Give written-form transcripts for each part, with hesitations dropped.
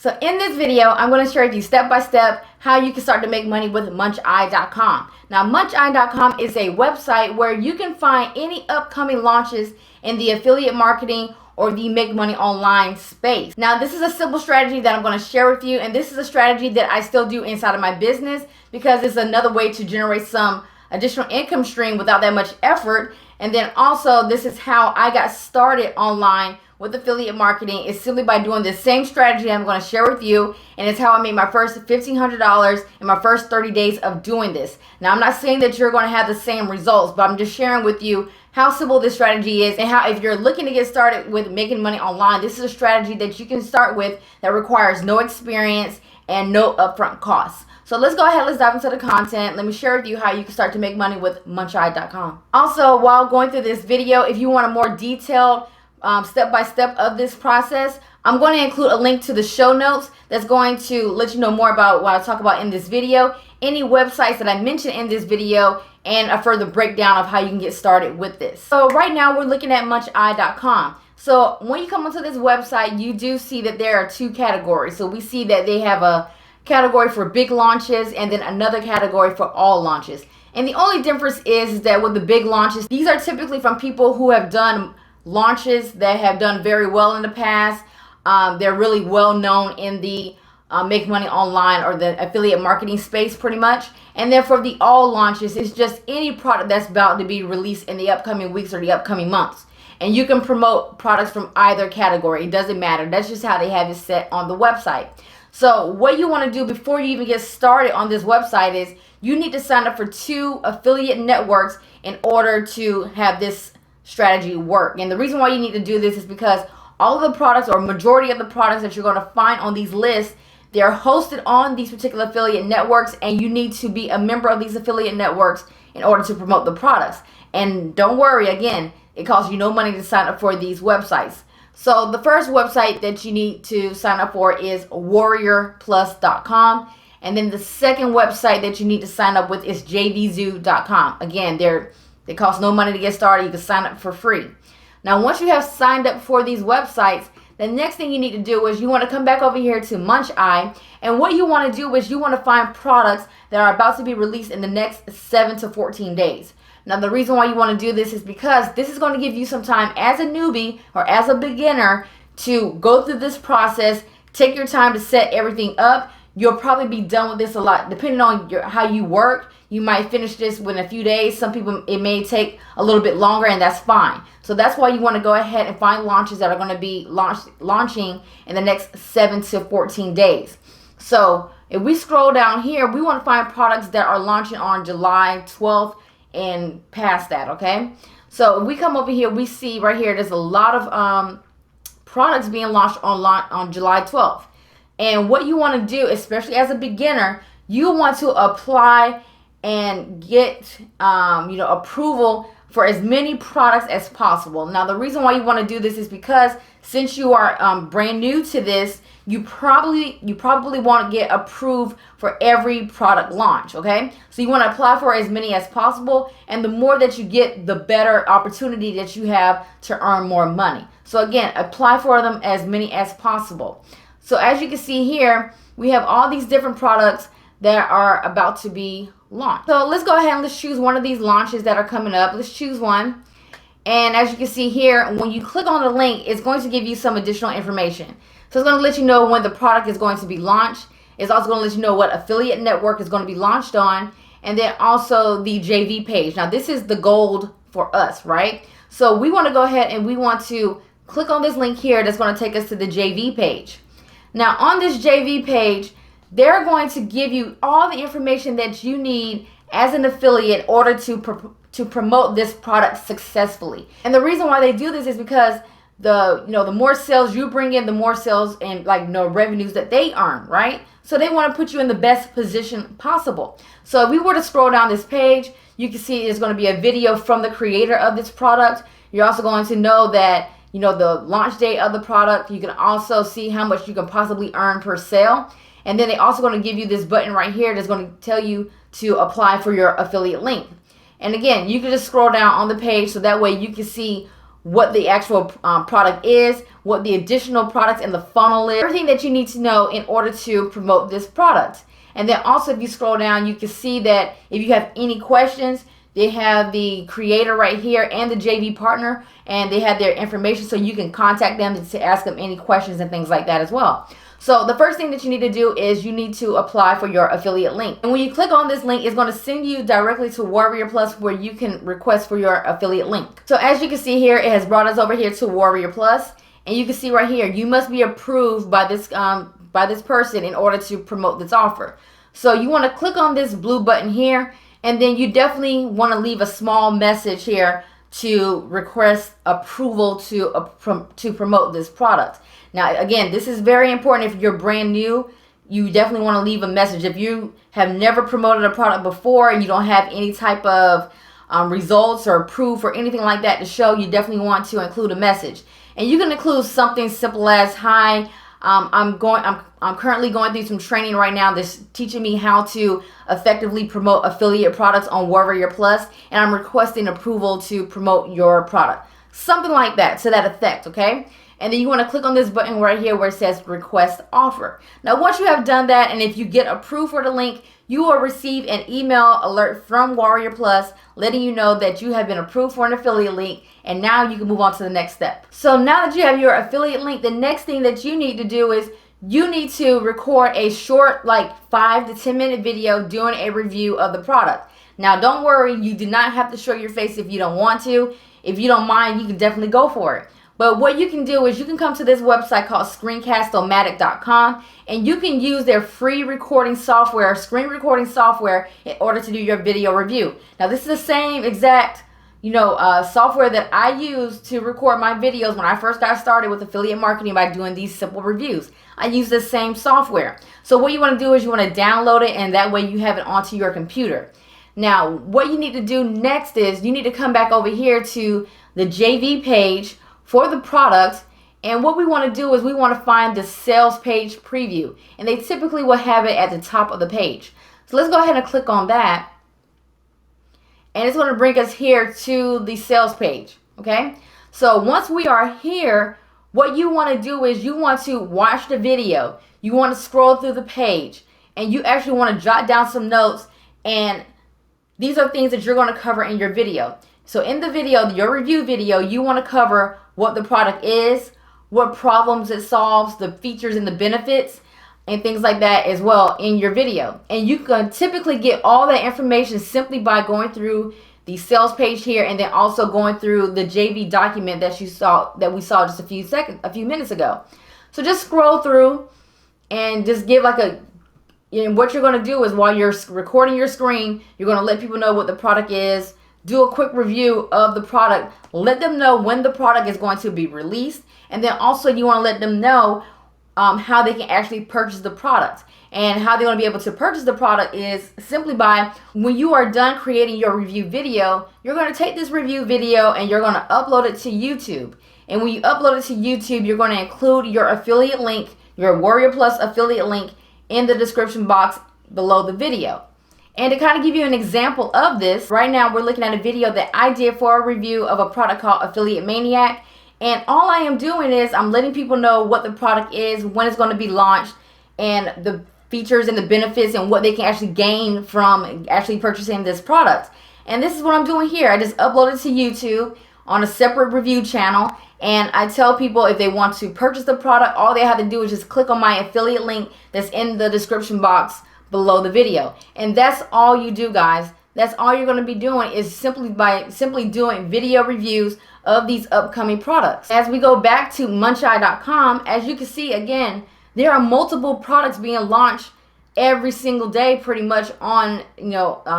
So in this video, I'm going to share with you step by step how you can start to make money with muncheye.com. Now, muncheye.com is a website where you can find any upcoming launches in the affiliate marketing or the make money online space. Now, this is a simple strategy that I'm going to share with you, and this is a strategy that I still do inside of my business because it's another way to generate some additional income stream without that much effort. And then also, this is how I got started online with affiliate marketing. Is simply by doing the same strategy I'm going to share with you, and it's how I made my first $1,500 in my first 30 days of doing this. Now, I'm not saying that you're going to have the same results, but I'm just sharing with you how simple this strategy is, and how if you're looking to get started with making money online, this is a strategy that you can start with that requires no experience and no upfront costs. So let's go ahead, let's dive into the content. Let me share with you how you can start to make money with muncheye.com. Also, while going through this video, if you want a more detailed step-by-step of this process, I'm going to include a link to the show notes that's going to let you know more about what I talk about in this video, any websites that I mentioned in this video, and a further breakdown of how you can get started with this. So right now we're looking at muncheye.com. So when you come onto this website, you do see that there are two categories. So we see that they have a category for big launches and then another category for all launches. And the only difference is that with the big launches, these are typically from people who have done launches that have done very well in the past. They're really well known in the make money online or the affiliate marketing space pretty much. And then for the all launches, it's just any product that's about to be released in the upcoming weeks or the upcoming months. And you can promote products from either category. It doesn't matter. That's just how they have it set on the website. So what you want to do before you even get started on this website is you need to sign up for 2 affiliate networks in order to have this strategy work. And the reason why you need to do this is because all of the products, or majority of the products that you're going to find on these lists, they're hosted on these particular affiliate networks, and you need to be a member of these affiliate networks in order to promote the products. And don't worry, again, it costs you no money to sign up for these websites. So the first website that you need to sign up for is warriorplus.com. And then the second website that you need to sign up with is jvzoo.com. Again, they cost no money to get started. You can sign up for free. Now, once you have signed up for these websites, the next thing you need to do is you want to come back over here to Muncheye, and what you want to do is you want to find products that are about to be released in the next 7 to 14 days. Now, the reason why you want to do this is because this is going to give you some time as a newbie or as a beginner to go through this process, take your time to set everything up. You'll probably be done with this a lot. Depending on how you work, you might finish this within a few days. Some people, it may take a little bit longer, and that's fine. So that's why you want to go ahead and find launches that are going to be launching in the next 7 to 14 days. So if we scroll down here, we want to find products that are launching on July 12th and past that, okay? So if we come over here, we see right here, there's a lot of products being launched on July 12th. And what you want to do, especially as a beginner, you want to apply and get approval for as many products as possible. Now, the reason why you want to do this is because since you are brand new to this, you probably want to get approved for every product launch, okay? So you want to apply for as many as possible, and the more that you get, the better opportunity that you have to earn more money. So again, apply for them as many as possible. So as you can see here, we have all these different products that are about to be launched. So let's go ahead and let's choose one of these launches that are coming up. Let's choose one. And as you can see here, when you click on the link, it's going to give you some additional information. So it's going to let you know when the product is going to be launched. It's also going to let you know what affiliate network is going to be launched on. And then also the JV page. Now, this is the gold for us, right? So we want to go ahead and we want to click on this link here that's going to take us to the JV page. Now, on this JV page, they're going to give you all the information that you need as an affiliate in order to promote this product successfully. And the reason why they do this is because the more sales you bring in, the more sales and revenues that they earn, right? So they want to put you in the best position possible. So if we were to scroll down this page, you can see there's going to be a video from the creator of this product. You're also going to know that the launch date of the product. You can also see how much you can possibly earn per sale. And then they're also going to give you this button right here that's going to tell you to apply for your affiliate link. And again, you can just scroll down on the page so that way you can see what the actual product is, what the additional products in the funnel is, everything that you need to know in order to promote this product. And then also, if you scroll down, you can see that if you have any questions, they have the creator right here and the JV partner, and they have their information, so you can contact them to ask them any questions and things like that as well. So the first thing that you need to do is you need to apply for your affiliate link. And when you click on this link, it's going to send you directly to Warrior Plus, where you can request for your affiliate link. So as you can see here, it has brought us over here to Warrior Plus, and you can see right here, you must be approved by this person in order to promote this offer. So you want to click on this blue button here, and then you definitely want to leave a small message here to request approval to promote this product. Now, again, this is very important. If you're brand new, you definitely want to leave a message. If you have never promoted a product before and you don't have any type of results or proof or anything like that to show, you definitely want to include a message. And you can include something simple as, "Hi, I'm currently going through some training right now that's teaching me how to effectively promote affiliate products on Warrior Plus, and I'm requesting approval to promote your product." Something like that, to that effect, okay? And then you want to click on this button right here where it says request offer. Now, once you have done that, and if you get approved for the link, you will receive an email alert from Warrior Plus letting you know that you have been approved for an affiliate link, and now you can move on to the next step. So now that you have your affiliate link, the next thing that you need to do is you need to record a short, like 5 to 10 minute video doing a review of the product. Now, don't worry, you do not have to show your face if you don't want to. If you don't mind, you can definitely go for it. But what you can do is you can come to this website called screencast-o-matic.com, and you can use their free recording software, screen recording software, in order to do your video review. Now, this is the same exact software that I used to record my videos when I first got started with affiliate marketing by doing these simple reviews. I use the same software. So what you want to do is you want to download it, and that way you have it onto your computer. Now, what you need to do next is you need to come back over here to the JV page for the product, and what we want to do is we want to find the sales page preview, and they typically will have it at the top of the page. So let's go ahead and click on that, and it's going to bring us here to the sales page. Okay, so once we are here, what you want to do is you want to watch the video, you want to scroll through the page, and you actually want to jot down some notes, and these are things that you're going to cover in your video. So in the video, your review video, you want to cover what the product is, what problems it solves, the features and the benefits, and things like that as well in your video. And you can typically get all that information simply by going through the sales page here, and then also going through the JV document that we saw just a few minutes ago. So just scroll through and just give like what you're going to do is while you're recording your screen, you're going to let people know what the product is. Do a quick review of the product. Let them know when the product is going to be released. And then also you want to let them know how they can actually purchase the product. And how they're going to be able to purchase the product is simply by, when you are done creating your review video, you're going to take this review video and you're going to upload it to YouTube. And when you upload it to YouTube, you're going to include your affiliate link, your Warrior Plus affiliate link, in the description box below the video. And to kind of give you an example of this, right now we're looking at a video that I did for a review of a product called Affiliate Maniac. And all I am doing is I'm letting people know what the product is, when it's going to be launched, and the features and the benefits and what they can actually gain from actually purchasing this product. And this is what I'm doing here. I just upload it to YouTube on a separate review channel, and I tell people if they want to purchase the product, all they have to do is just click on my affiliate link that's in the description box below the video. And that's all you do, guys. That's all you're going to be doing, is simply doing video reviews of these upcoming products. As we go back to muncheye.com, as you can see, again, there are multiple products being launched every single day pretty much on,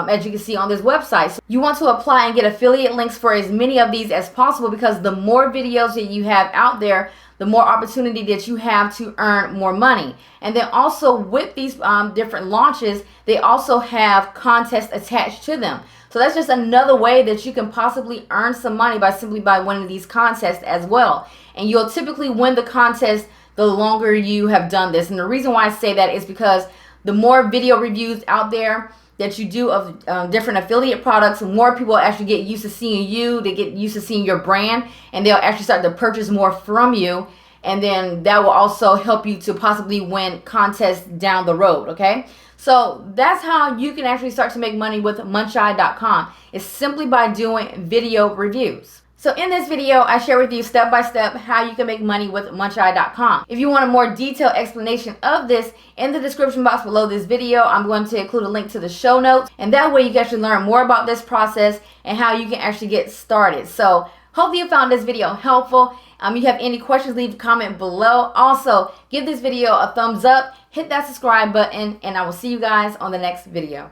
as you can see on this website. So you want to apply and get affiliate links for as many of these as possible, because the more videos that you have out there, the more opportunity that you have to earn more money. And then also with these different launches, they also have contests attached to them. So that's just another way that you can possibly earn some money simply by winning these contests as well. And you'll typically win the contest the longer you have done this. And the reason why I say that is because the more video reviews out there that you do of different affiliate products, more people actually get used to seeing you. They get used to seeing your brand, and they'll actually start to purchase more from you. And then that will also help you to possibly win contests down the road, okay? So that's how you can actually start to make money with muncheye.com. It's simply by doing video reviews. So in this video, I share with you step by step how you can make money with muncheye.com. If you want a more detailed explanation of this, in the description box below this video, I'm going to include a link to the show notes. And that way you can actually learn more about this process and how you can actually get started. So hopefully you found this video helpful. If you have any questions, leave a comment below. Also, give this video a thumbs up, hit that subscribe button, and I will see you guys on the next video.